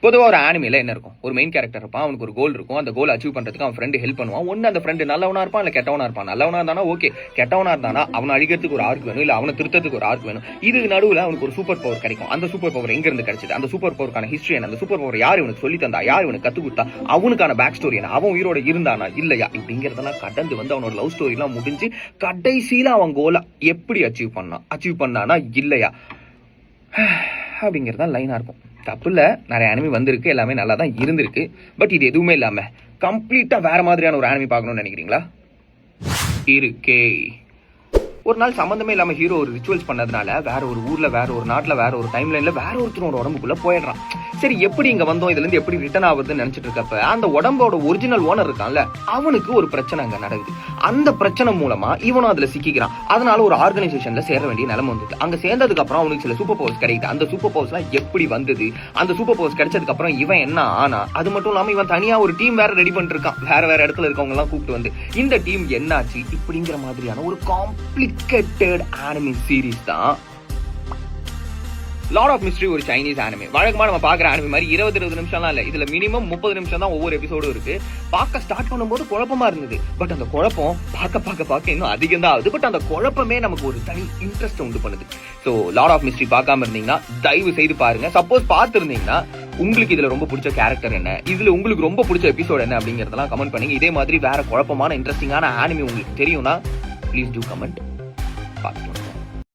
பொதுவாக ஒரு ஆனிமையில் என்ன இருக்கும், ஒரு மெயின் கேரக்டர் இருப்பான், அவனுக்கு ஒரு கோல் இருக்கும், அந்த கோல் அச்சீவ் பண்ணுறதுக்கு அவன் ஃப்ரெண்டு ஹெல்ப் பண்ணுவான். ஒன்று அந்த ஃப்ரெண்டு நல்லவனா இருப்பான், இல்லை கெட்டவனா இருப்பான். நல்லவனா இருந்தானா ஓகே, கெட்டவனா இருந்தானா அவனை அழிக்கிறதுக்கு ஒரு ஆர்க் வேணும், இல்லை அவனை திருத்தத்துக்கு ஒரு ஆர்க் வேணும். இது நடுவில் அவனுக்கு ஒரு சூப்பர் பவர் கிடைக்கும். அந்த சூப்பர் பவர் எங்கேருந்து கிடைச்சது, அந்த சூப்பர் பவருக்கான ஹிஸ்ட்ரி என்ன, அந்த சூப்பர் பவர் யார் இவனுக்கு சொல்லி தந்தா, யார் இவனுக்கு கற்றுக் கொடுத்தா, அவனுக்கான பேக் ஸ்டோரி என்ன, அவன் உயிரோட இருந்தானா இல்லையா, இப்படிங்கிறதெல்லாம் கடந்து வந்து அவனோட லவ் ஸ்டோரிலாம் முடிஞ்சு கடைசியில் அவன் கோலை எப்படி அச்சீவ் பண்ணானா இல்லையா அப்படிங்கிறதான் லைனாக இருக்கும். தப்பு இல்லை, நிறைய அனிமி வந்திருக்கு, எல்லாமே நல்லா தான் இருந்திருக்கு. பட் இது எதுவுமே இல்லாமல் கம்ப்ளீட்டாக வேறு மாதிரியான ஒரு அனிமி பார்க்கணும்னு நினைக்கிறீங்களா? இருக்கே. ஒரு நாள் சம்மந்தமே இல்லாமல் ஹீரோ ஒரு ரிச்சுவல்ஸ் பண்ணதுனால வேற ஒரு ஊரில், வேற ஒரு நாட்டில், வேற ஒரு டைம் லைனில் வேற ஒருத்தரோட உடம்புக்குள்ளே போயிடுறான். சரி, எப்படி இங்கே வந்தோம், இதுலேருந்து எப்படி ரிட்டர்ன் ஆகுதுன்னு நினச்சிட்டு இருக்கப்ப அந்த உடம்போட ஒரிஜினல் ஓனர் இருக்கான்ல, அவனுக்கு ஒரு பிரச்சனை அங்கே நடக்குது. அந்த பிரச்சனை மூலமாக இவனும் அதில் சிக்கிக்கிறான். அதனால ஒரு ஆர்கனைசேஷனில் சேர வேண்டிய நிலைமை வந்தது. அங்கே சேர்ந்ததுக்கு அப்புறம் அவனுக்கு சில சூப்பர் பவர்ஸ் கிடைக்குது. அந்த சூப்பர் பவர்ஸ்லாம் எப்படி வந்தது, அந்த சூப்பர் பவர்ஸ் கிடைச்சதுக்கு அப்புறம் இவன் என்ன ஆனா, அது மட்டும் இல்லாமல் இவன் தனியாக ஒரு டீம் வேற ரெடி பண்ணிட்டு இருக்கான். வேற இடத்துல இருக்கவங்க எல்லாம் கூப்பிட்டு வந்து இந்த டீம் என்னாச்சு இப்படிங்கிற மாதிரியான ஒரு காம்ப்ளிகேட்டட் அனிமி சீரீஸ் தான் லார்ட் ஆஃப் மிஸ்ட்ரி. ஒரு சைனீஸ் அனிமே. வழக்கமாக நம்ம பார்க்குற அனிமே மாதிரி 20 நிமிஷம்லாம் இல்லை, இதில் மினிமம் 30 நிமிஷம் தான் ஒவ்வொரு எபிசோடும் இருக்கு. பார்க்க ஸ்டார்ட் பண்ணும்போது குழப்பமா இருந்தது. பட் அந்த குழப்பம் பார்க்க இன்னும் அதிகம் தான் ஆகுது. பட் அந்த குழப்பமே நமக்கு ஒரு தனி இன்ட்ரெஸ்ட் உண்டு பண்ணுது. ஸோ லார்ட் ஆஃப் மிஸ்ட்ரி பார்க்காம இருந்தீங்கன்னா தயவு செய்து பாருங்க. சப்போஸ் பார்த்துருந்தீங்கன்னா உங்களுக்கு இதுல ரொம்ப பிடிச்ச கேரக்டர் என்ன, இதுல உங்களுக்கு ரொம்ப பிடிச்ச எபிசோட் என்ன அப்படிங்கறதெல்லாம் கமெண்ட் பண்ணுங்க. இதே மாதிரி வேற குழப்பமான இன்ட்ரெஸ்டிங்கான அனிமே உங்களுக்கு தெரியும்னா ப்ளீஸ் டூ கமெண்ட். பார்க்கலாம்.